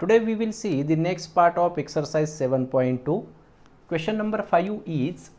Today we will see the next part of exercise 7.2. Question number 5 is,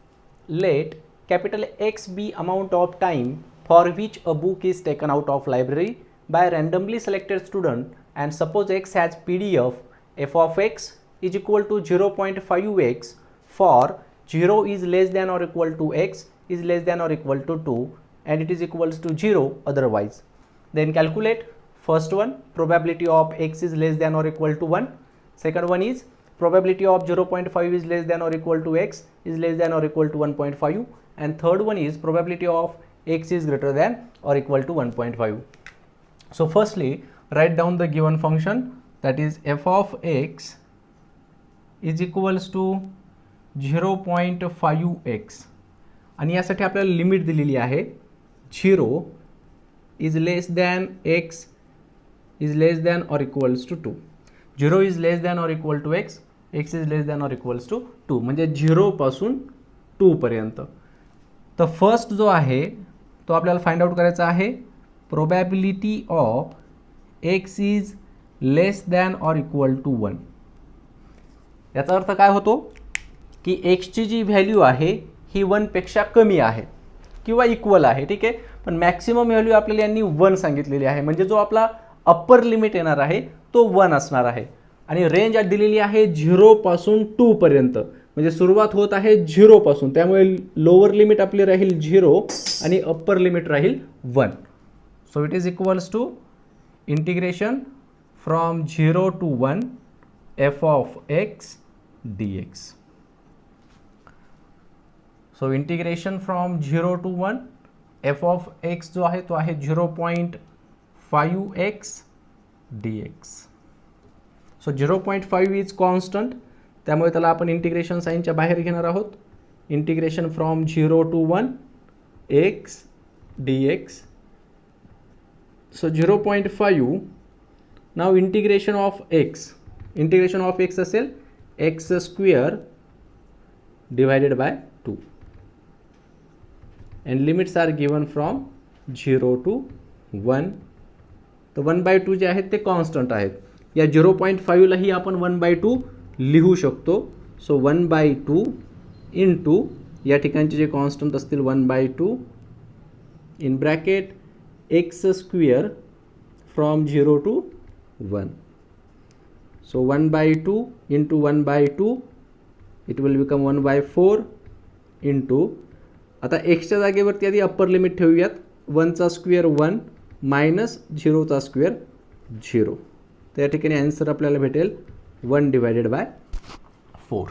let capital X be amount of time for which a book is taken out of library by a randomly selected student, and suppose X has PDF f of X is equal to 0.5x for 0 is less than or equal to X is less than or equal to 2 and it is equals to 0 otherwise. Then calculate. First one, probability of X is less than or equal to 1. Second one is probability of 0.5 is less than or equal to X is less than or equal to 1.5. And third one is probability of X is greater than or equal to 1.5. So firstly, write down the given function, that is f of X is equals to 0.5x आणि यासाठी आपल्याला limit दिलेली आहे 0 is less than x is less than or equals to 2. 0 is less than or equal to x, x is less than or equals to 2, म्हणजे 0 पासून 2 पर्यंत. तर first जो आहे तो आपल्याला फाइंड आउट करायचा आहे probability of x is less than और इक्वल टू 1. याचा अर्थ काय होतो की x ची जी व्हॅल्यू आहे ही 1 पेक्षा कमी आहे किंवा इक्वल आहे, ठीक आहे. पण मॅक्सिमम व्हॅल्यू आपल्याला यांनी 1 सांगितलेली आहे, म्हणजे जो आपला अप्पर लिमिट येणार आहे तो 1 असणार आहे. आणि रेंज दिलेली आहे 0 पासून 2 पर्यंत, म्हणजे सुरुवात होत आहे 0 पासून, त्यामुळे लोअर लिमिट आपली राहील 0 आणि अप्पर लिमिट राहील 1. So it is equals to integration from 0 to 1 f of x dx. So integration from 0 to 1 f of x जो आहे तो आहे 0.5x dx. So 0.5 is constant, त्यामुळे त्याला आपण इंटिग्रेशन साइनच्या बाहेर घेणार आहोत. Integration from 0 to 1 x dx. So 0.5. Now integration of x असेल x square divided by 2 and limits are given from 0 to 1. तर 1/2 जे आहेत ते कॉन्स्टंट आहेत. या 0.5 लाही आपण 1/2 लिहू शकतो. सो 1/2 इंटू या ठिकाणचे जे कॉन्स्टंट असतील 1/2 in bracket x square from 0 to 1. So 1/2 into 1/2 it will become 1/4 into, आता एक्सच्या जागेवरती आधी अप्पर लिमिट ठेवूयात. 1चा स्क्वेअर 1 मायनस 0चा स्क्वेअर 0. तर या ठिकाणी आन्सर आपल्याला भेटेल 1 डिवायडेड बाय 4.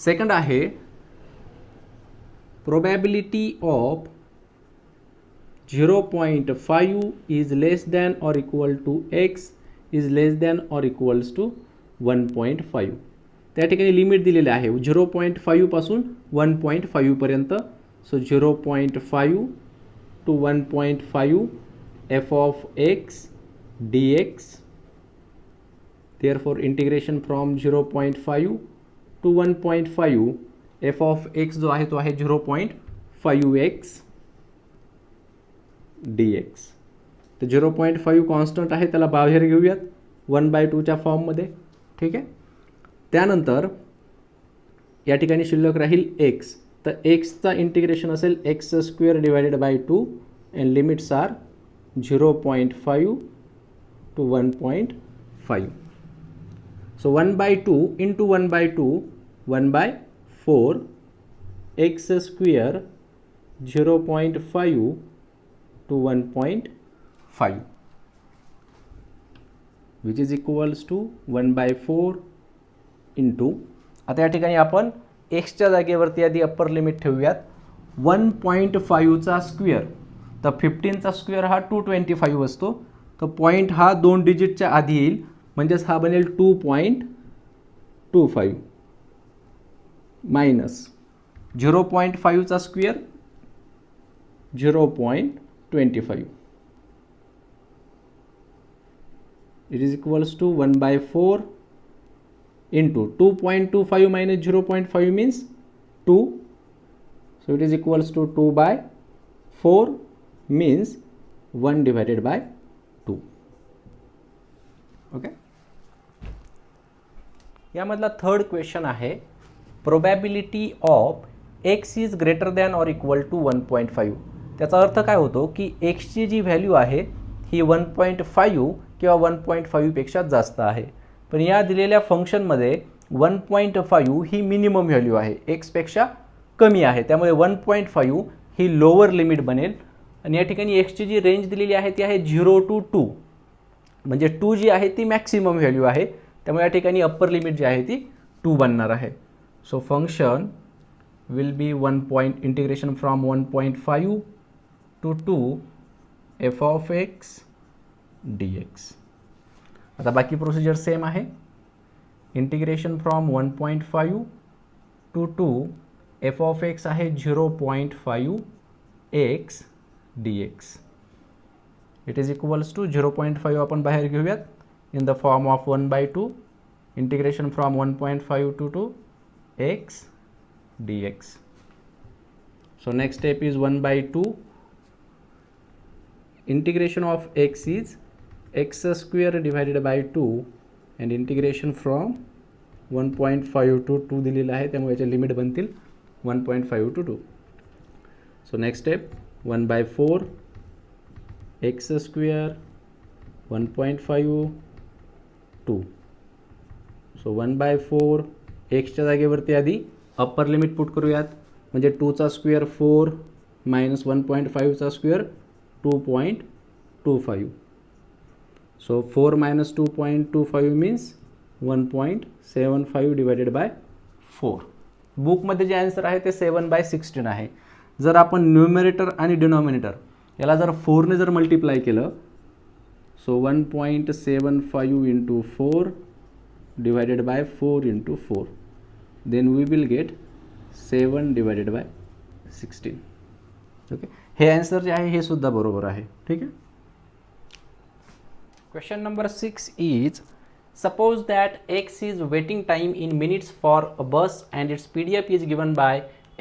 सेकंड आहे probability of 0.5 is less than और equal to x is less than और इक्वल्स टू 1.5. त्या ठिकाणी लिमिट दिलेले आहे 0.5 पासून 1.5 पर्यंत. So 0.5 to 1.5 f of x dx. therefore integration from 0.5 to 1.5 f of x जो आहे तो आहे 0.5x dx. तर 0.5 कॉन्स्टंट आहे, त्याला बाहेर घेऊयात 1/2च्या फॉर्ममध्ये, ठीक आहे. त्यानंतर या ठिकाणी शिल्लक राहील x. तर एक्सचा इंटिग्रेशन असेल x square divided by 2 and limits are 0.5 to 1.5. So 1/2 into 1/2 1/4 x square 0.5 to 1.5 which is equals to 1/4 into, आता या ठिकाणी आपण एक्सच्या जागेवरती आधी अप्पर लिमिट ठेवूयात 1.5चा स्क्वेअर. तर 15चा स्क्वेअर हा 225 असतो. तर पॉईंट हा 2 डिजिटच्या आधी येईल, म्हणजेच हा बनेल 2.25 मायनस 0.5चा square 0.25. It is equals to 1/4 into 2.25 minus 0.5 means 2. So it is equals to 2/4 means 1 divided by 2. Okay. यामधला थर्ड क्वेश्चन आहे, probability of x is greater than or equal to 1.5. त्याचा अर्थ काय होतो की एक्सची जी व्हॅल्यू आहे ही 1.5 किंवा 1.5पेक्षा जास्त आहे. पण या दिलेल्या फंक्शनमध्ये 1.5 ही मिनिमम व्हॅल्यू आहे, एक्सपेक्षा कमी आहे, त्यामुळे 1.5 ही लोअर लिमिट बनेल. आणि या ठिकाणी एक्सची जी रेंज दिलेली आहे ती आहे 0 to 2, म्हणजे 2 जी आहे ती मॅक्सिमम व्हॅल्यू आहे, त्यामुळे या ठिकाणी अप्पर लिमिट जी आहे ती 2 बनणार आहे. So function will be integration from 1.5 to 2 f of x dx. आता बाकी प्रोसिजर सेम आहे. Integration from 1.5 to 2 f of x आहे 0.5 x dx. It is equals to 0.5 आपण बाहेर घेऊयात in the form of 1/2 integration from 1.5 to 2 x dx. So next step is 1/2 integration of x is x square divided by 2 and integration from 1.5 to 2 दिलेलं आहे, त्यामुळे याचे limit बनतील 1.5 to 2. So next step 1/4 x square 1.5 2. So 1/4 एक्सच्या जागेवरती आधी upper limit put करूयात, म्हणजे 2चा स्क्वेअर 4 मायनस 1.5चा square 2.25. So 4 minus 2.25 means 1.75 divided by 4. बुकमध्ये जे आन्सर आहे ते 7/16 आहे. जर आपण न्यूमरेटर आणि डिनॉमिनेटर याला जर 4ने जर मल्टिप्लाय केलं, so 1.75 into 4 divided by 4 into 4, then we will get 7 divided by 16. Okay, हे आन्सर जे आहे हे सुद्धा बरोबर आहे. ठीक आहे. Question number 6 is, suppose that x is waiting time in minutes for a bus and its PDF is given by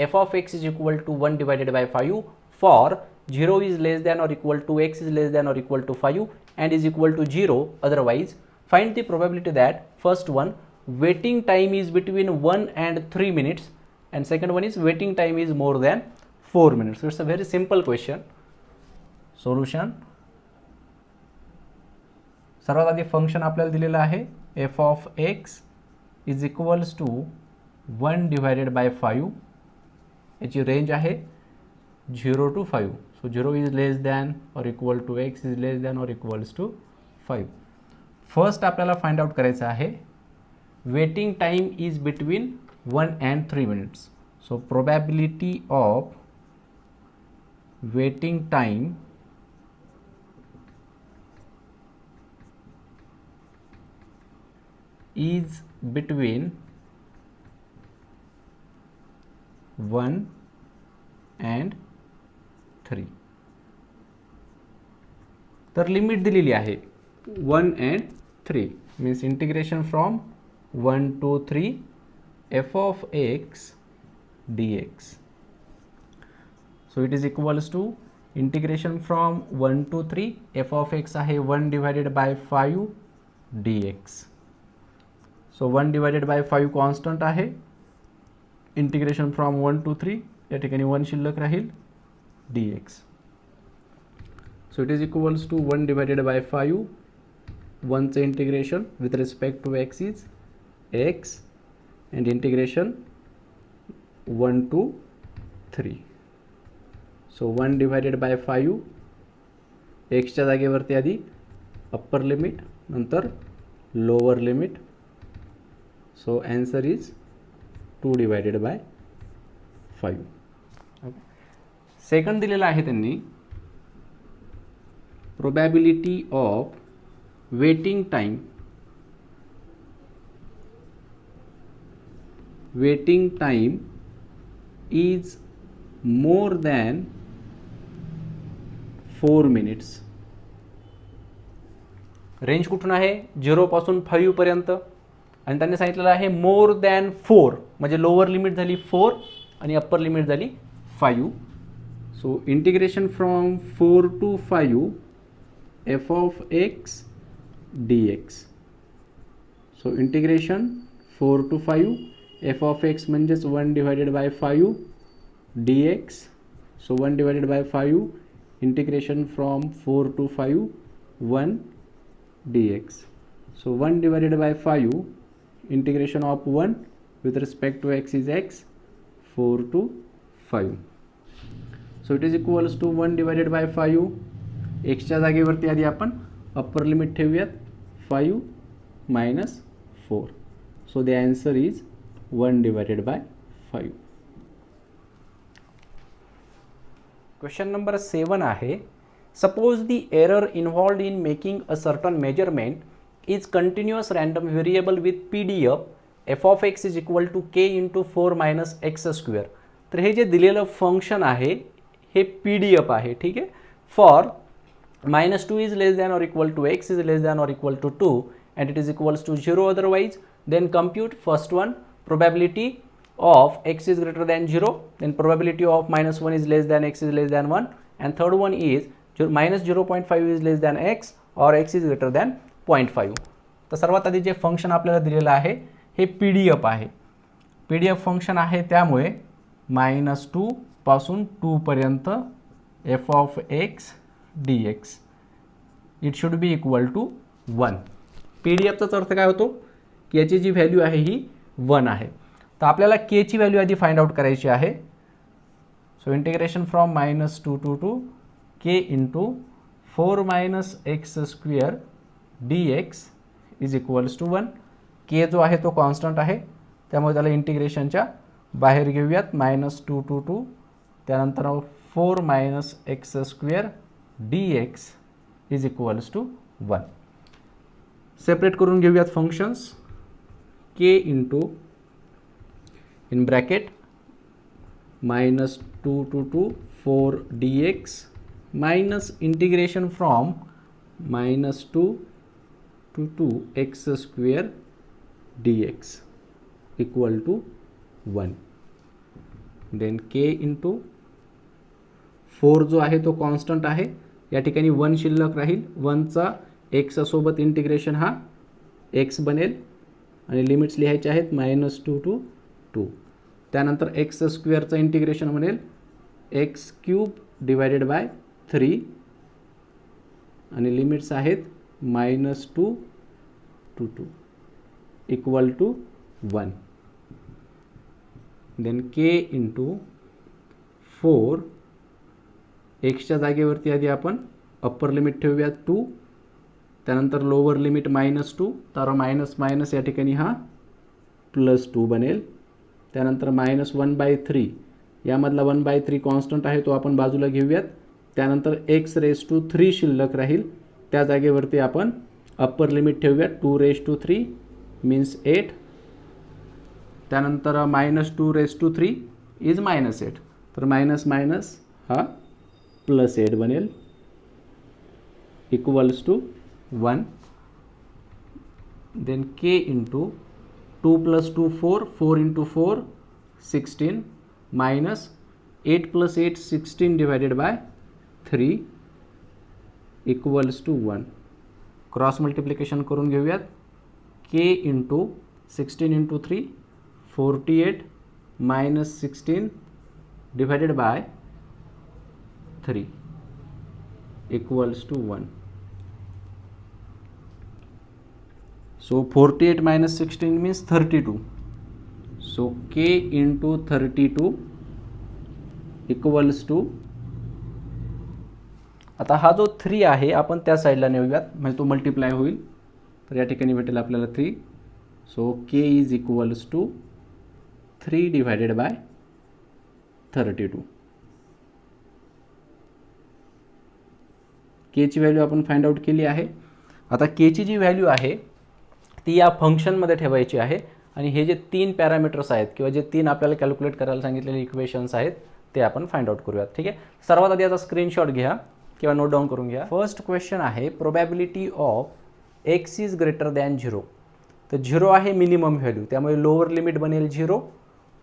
f of x is equal to 1 divided by 5 for 0 is less than or equal to x is less than or equal to 5 and is equal to 0, otherwise find the probability that first one waiting time is between 1 and 3 minutes and second one is waiting time is more than 4 minutes. So it's a very simple question. Solution, सर्वात आधी function आपल्याला दिलेलं आहे f of x is equals to 1 divided by 5. याची range आहे 0 to 5. So 0 is less than और equal to x is less than और equals to 5. First आपल्याला फाइंड आउट करायचं आहे waiting time is between 1 and 3 minutes. So probability of waiting time is between 1 and 3. तर limit दिलेली आहे 1 and 3 means integration from 1 to 3 f of x dx. So it is equals to integration from 1 to 3 f of x आहे 1 divided by 5 dx. So 1 divided by 5 constant आहे. Integration from 1 to 3 या ठिकाणी 1 शिल्लक राहील dx. So it is equals to 1 divided by 5. 1चं integration with respect to x is x and integration 1 to 3. So 1 divided by 5 एक्सच्या जागेवरती आधी upper limit नंतर lower limit. So answer is 2 divided by 5. Second दिलेला आहे त्यांनी probability of waiting time is more than 4 minutes. Range कुठून आहे 0 पासून 5 पर्यंत आणि त्यांनी सांगितलेलं आहे मोर दॅन 4 म्हणजे लोअर लिमिट झाली 4 आणि अप्पर लिमिट झाली 5. So integration from 4 to 5 f of x dx. So integration 4 to 5, F of x म्हणजेच 1 divided by 5 D x. So 1 divided by 5 integration from 4 to 5 1 dx. So 1 divided by 5 integration of 1 with respect to x is x, 4 to 5. So it is equals to 1 divided by 5. x च्या जागेवरती आधी आपण upper limit ठेवूयात 5 minus 4. So the answer is 1 divided by 5. Question number 7 आहे. Suppose the error involved in making a certain measurement is continuous random variable with PDF f of x is equal to k into 4 minus x square. तर हे जे दिलेलं function आहे हे PDF आहे. ठीक आहे. For -2 is less than or equal to x is less than or equal to 2 and it is equals to 0 otherwise, then compute first one, probability of x is greater than 0, then probability of -1 is less than x is less than 1, and third one is minus 0.5 is less than x or x is greater than 0.5. तर सर्वात आधी जे function आपल्याला दिलेलं आहे हे PDF आहे. PDF function आहे त्यामुळे -2 पासून 2 पर्यंत f of x dx it should be equal to 1. PDFचाच अर्थ काय होतो की याची जी व्हॅल्यू आहे ही 1 आहे. तर आपल्याला k ची व्हॅल्यू आधी फाइंड आउट करायची आहे. So integration from -2 to k into 4 minus x square dx is equals to 1. k जो आहे तो कॉन्स्टंट आहे त्यामुळे त्याला इंटिग्रेशनच्या बाहेर घेऊयात. -2 to 2 त्यानंतर 4 minus x square dx is equals to 1. Separate करून घेऊयात functions. k into in bracket -2 to 2 4 dx minus integration from -2 to 2 x square dx equal to 1. then k into 4 जो आहे तो कॉन्स्टंट आहे या ठिकाणी 1 शिल्लक राहील. 1 चा x सोबत इंटिग्रेशन हा x बनेल आणि लिमिट्स लिहायचे आहेत -2 to 2. त्यानंतर x स्क्वेअरचं इंटिग्रेशन बनेल x क्यूब डिवायडेड बाय 3 आणि लिमिट्स आहेत -2 to 2 equal to 1. Then k into 4 एक्सच्या जागेवरती आधी आपण अप्पर लिमिट ठेवूयात 2, त्यानंतर लोअर लिमिट -2, तर मायनस मायनस या ठिकाणी हा +2 बनेल. त्यानंतर -1/3 यामधला 1/3 कॉन्स्टंट आहे तो आपण बाजूला घेऊयात. त्यानंतर x⁻³ शिल्लक राहील त्या जागेवरती आपण अप्पर लिमिट ठेवूयात 2⁻³ मीन्स 8. त्यानंतर -2⁻³ इज -8, तर मायनस मायनस हा +8 बनेल equals to 1. Then k into 2 + 2 4, 4 into 4 16 minus 8 + 8 16 divided by 3 equals to 1. Cross multiplication करून घेऊयात. k into 16 into 3 48 minus 16 divided by 3 equals to 1. So 48 minus 16 means 32. So k into 32 equals to, आता हा जो 3 आहे आपण त्या साईडला नेऊयात म्हणजे तो मल्टिप्लाय होईल. तर या ठिकाणी भेटेल आपल्याला 3. So k is equals to 3 divided by 32. k ची व्हॅल्यू आपण फाइंड आउट केली आहे. आता k ची जी व्हॅल्यू आहे ती या फंक्शनमध्ये ठेवायची आहे आणि हे जे 3 पॅरामीटर्स आहेत किंवा जे 3 आपल्याला कॅल्क्युलेट करायला सांगितलेले इक्वेशन्स आहेत ते आपण फाइंड आउट करूयात. ठीक आहे. सर्वात आधी याचा स्क्रीनशॉट घ्या किंवा नोट डाऊन करून घ्या. फर्स्ट क्वेश्चन आहे probability of x is greater than 0. तर 0 आहे मिनिमम व्हॅल्यू त्यामुळे लोअर लिमिट बनेल 0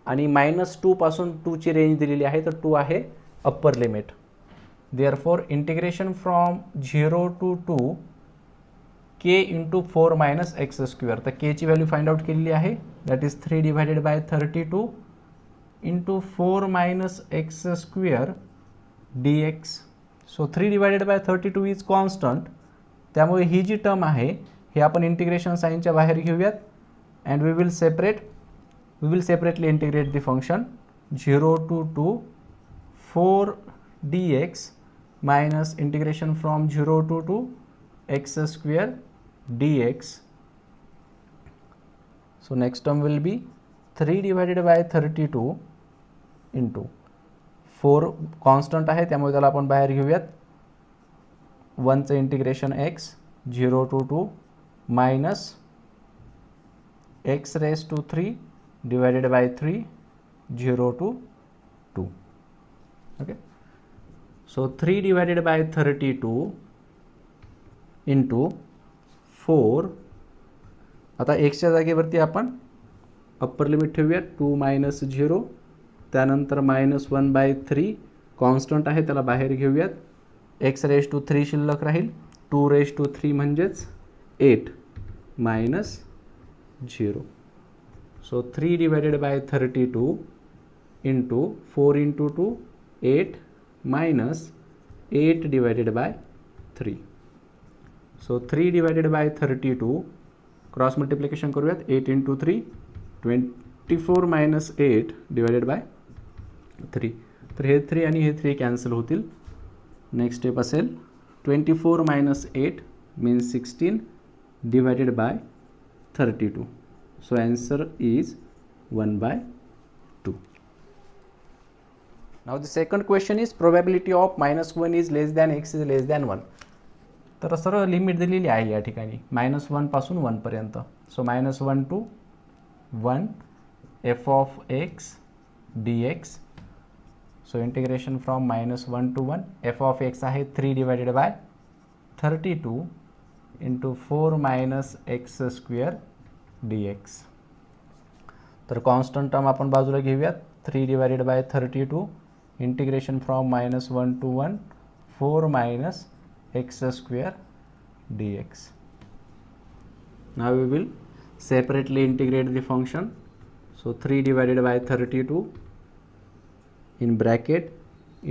आणि -2 पासून 2 ची रेंज दिलेली आहे तर 2 आहे upper limit. Therefore integration from 0 to 2 k into 4 minus x square. तर k ची व्हॅल्यू फाइंड आउट केलेली आहे that is 3 divided by 32 into 4 minus x square dx. So 3 divided by 32 is constant, त्यामुळे ही जी टर्म आहे हे आपण इंटिग्रेशन साइनच्या बाहेर घेऊयात and we will separately integrate the function 0 to 2 4 dx minus integration from 0 to 2 x square dx. So next term will be 3 divided by 32 into 4 constant आहे त्यामुळे त्याला आपण बाहेर घेऊयात, 1 चे integration x 0 to 2 minus x raised to 3 divided by 3 0 to 2. Okay, so 3 divided by 32 into 4. आता x च्या जागेवरती आपण अप्पर लिमिट ठेवूया 2 minus 0, त्यानंतर -1/3 कॉन्स्टंट आहे त्याला बाहेर घेऊयात, x raised to 3 शिल्लक राहील, 2 raised to 3 म्हणजेच 8 minus 0. So 3 divided by 32 into 4 into 2 8 minus 8 divided by 3. So 3 divided by 32 cross multiplication करूयात, 8 into 3 24 minus 8 divided by 3. तर हे 3 आणि हे 3 कॅन्सल होतील. नेक्स्ट स्टेप असेल 24 minus 8 means 16 divided by 32. So answer is 1/2. Now the second question is probability of -1 is less than x is less than 1. तर सरळ limit दिलेली आहे या ठिकाणी -1 पासून 1 पर्यंत. So -1 to 1 f of x dx. So integration from -1 to 1 f of x आहे 3 divided by 32 into 4 minus x square dx. तर कॉन्स्टंट टर्म आपण बाजूला घेऊयात, 3 divided by 32 integration from -1 to 1 4 minus x square dx. Now we will separately integrate the function. So 3 divided by 32 in bracket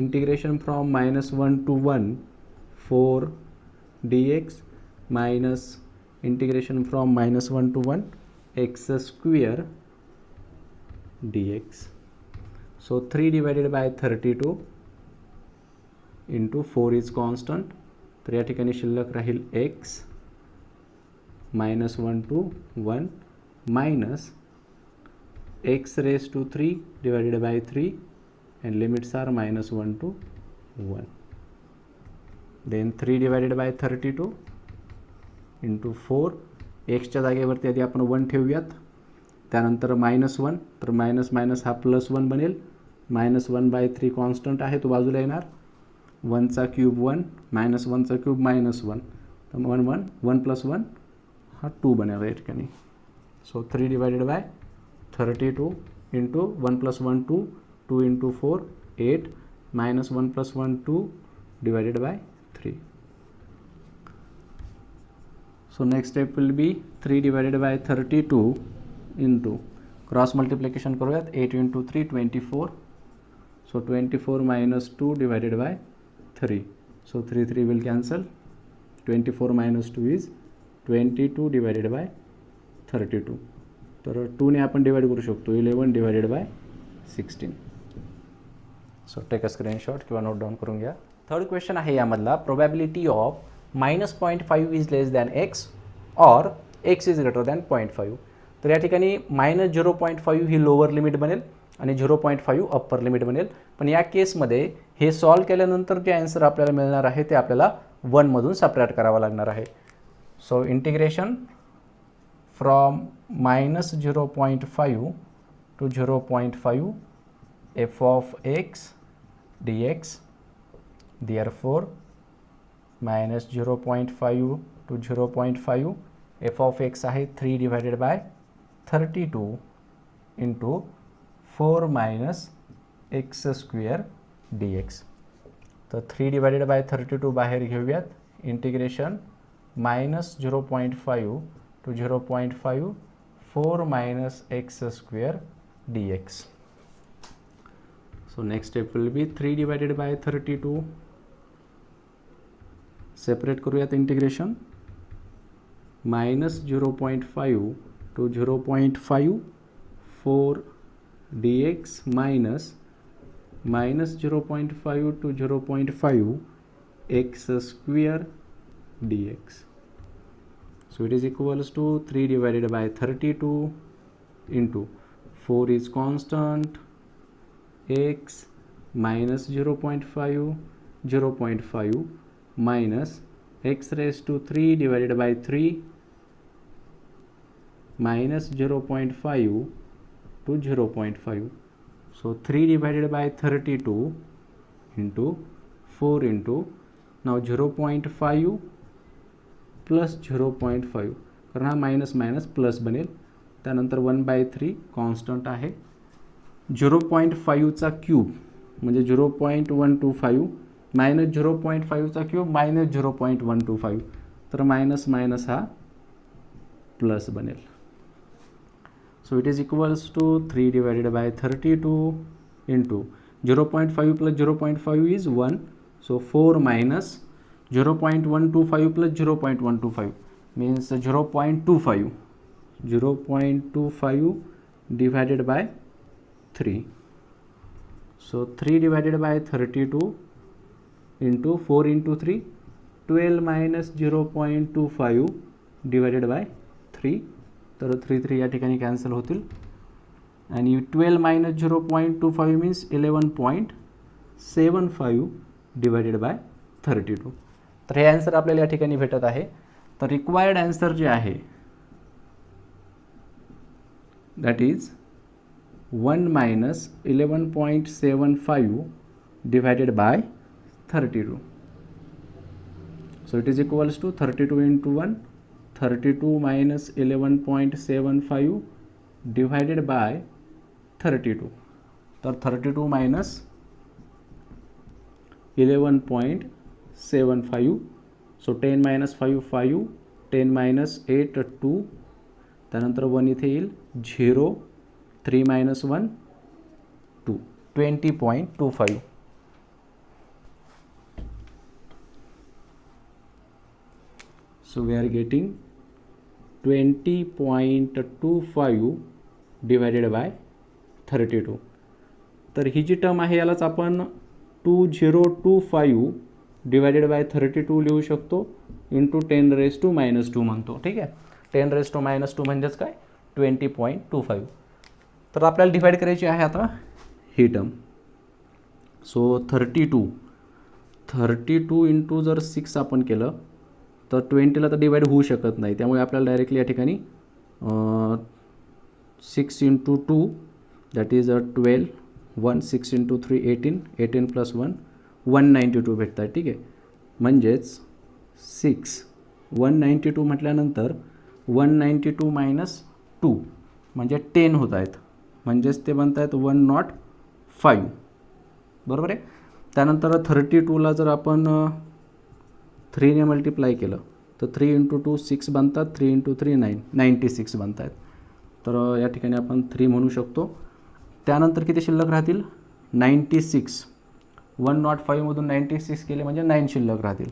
integration from -1 to 1 4 dx minus integration from -1 to 1 x square dx. So 3 divided by 32 into 4 is constant, तर या ठिकाणी शिल्लक राहील x -1 to 1 minus x raised to 3 divided by 3 and limits are -1 to 1. Then 3 divided by 32 into 4. x च्या जागेवरती आधी आपण 1 ठेवूयात, त्यानंतर -1, तर मायनस मायनस हा +1 बनेल, -1/3 कॉन्स्टंट आहे तो बाजूला येणार, 1चा क्यूब 1 -1चा क्यूब -1, तर 1 + 1 हा 2 बनेल या ठिकाणी. So 3 divided by 32 into 1 + 1 2 2 into 4 8 minus 1 + 1 2 divided by 3. So next step will be 3 divided by 32 into cross multiplication करूयात, 8 into 3 24. So 24 minus 2 divided by 3. So 3 will cancel. 24 minus 2 is 22 divided by 32. तर 2 ने आपण divide करू शकतो, 11 divided by 16. So take a screenshot किंवा note down करून घ्या. Third question आहे यामधला, probability of -0.5 is less than x और एक्स इज ग्रेटर दॅन 0.5. तर या ठिकाणी -0.5 ही लोअर लिमिट बनेल आणि 0.5 अप्पर लिमिट बनेल. पण या केसमध्ये हे सॉल्व केल्यानंतर जे आन्सर आपल्याला मिळणार आहे ते आपल्याला 1 मधून सबट्रॅक्ट करावं लागणार आहे. So integration from -0.5 to 0.5 f of x dx. Therefore -0.5 to 0.5 f of x आहे 3 divided by 32 into 4 minus x square dx. तर 3 divided by 32 बाहेर घेऊयात, integration -0.5 to 0.5 4 minus x square dx. So next step will be 3 divided by 32. Separate करूयात integration. minus 0.5 to 0.5 4 dx minus 0.5 to 0.5 x square dx. So it is equals to 3 divided by 32 into 4 is constant, x minus 0.5 minus x raised to 3 divided by 3 minus 0.5 to 0.5. So 3 divided by 32 into 4 into now 0.5 plus 0.5, कारण हा minus minus plus बनेल. त्यानंतर 1/3 constant आहे. 0.5चा cube म्हणजे 0.125 minus 0.5चा cube minus 0.125, तर minus minus हा plus बनेल. So it is equals to 3 divided by 32 into 0.5 plus 0.5 is 1. So 4 minus 0.125 plus 0.125 means 0.25 divided by 3. So 3 divided by 32 into 4 into 3, 12 minus 0.25 divided by 3. तर 3 या ठिकाणी cancel होतील आणि 12 minus 0.25 means 11.75 divided by 32. तर हे answer आपल्याला या ठिकाणी भेटत आहे. तर रिक्वायर्ड आन्सर जे आहे that is 1 minus 11.75 divided by 32. So it is equals to 32 into 1, 32 minus 11.75 divided by 32. तर 32 मायनस 11.75. सो 10 मायनस 5 5, 10 मायनस 8 2, त्यानंतर 1 इथे येईल 0, 3 minus 1 2, 20.25. So we are getting 20.25 divided by 32. तर ही जी टर्म आहे यालाच आपण 2025 डिवायडेड बाय 32 लिहू शकतो इंटू 10⁻² म्हणतो. ठीक आहे, 10⁻² म्हणजेच काय 20.25. तर आपल्याला डिवाइड करायची आहे आता ही टर्म. सो 32 इंटू जर 6 आपण केलं तर 20ला तर डिवाइड होऊ शकत नाही, त्यामुळे आपल्याला डायरेक्टली या ठिकाणी 6 into 2 that is 12, 1 6 into 3 18, 18 plus 1 192 भेटत आहे. ठीक आहे, म्हणजेच 192 म्हटल्यानंतर 192 मायनस 2 म्हणजे 10 होत आहेत, म्हणजेच ते बनत आहेत 105. बरोबर आहे. त्यानंतर 32ला जर आपण 3ने मल्टिप्लाय केलं तर 3 इंटू 2 6 बनतात, 3 इंटू 3 9, 96 बनत आहेत. तर या ठिकाणी आपण 3 म्हणू शकतो. त्यानंतर किती शिल्लक राहतील 96. 105मधून 96 केले म्हणजे 9 शिल्लक राहतील.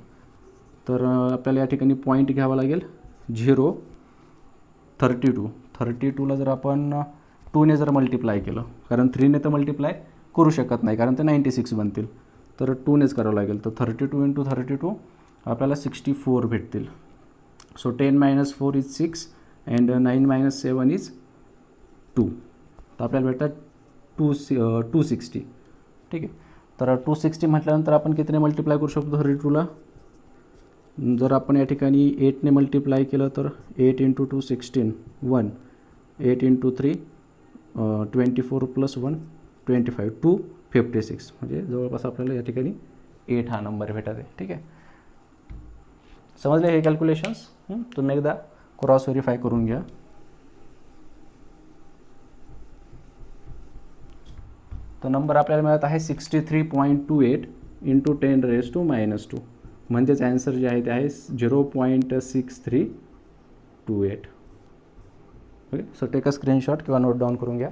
तर आपल्याला या ठिकाणी पॉईंट घ्यावा लागेल 0. 32ला जर आपण 2ने जर मल्टिप्लाय केलं, कारण 3ने तर मल्टिप्लाय करू शकत नाही कारण ते 96 बनतील, तर 2नेच करावं लागेल. तर 32 इंटू 32 आपल्याला 64 भेटतील. So 10 minus 4 is 6 and 9 minus 7 is 2. तर आपल्याला भेटतात 260. ठीक आहे, तर 260 म्हटल्यानंतर आपण कितीने मल्टिप्लाय करू शकतो 32ला. जर आपण या ठिकाणी 8ने मल्टिप्लाय केलं तर 8 इंटू 2 16, 1, 8 इंटू 3 24 प्लस 1 25, 256. म्हणजे जवळपास आपल्याला या ठिकाणी 8 हा नंबर भेटत आहे. ठीक आहे, समजले हे कॅल्क्युलेशन्स. तुम्ही एकदा क्रॉस व्हेरीफाय करून घ्या. तो नंबर आपल्याला मिळत आहे 63.28 इंटू 10⁻², म्हणजेच ॲन्सर जे आहे ते आहे 0.6328. Okay, so take a screenshot किंवा नोट डाऊन करून घ्या.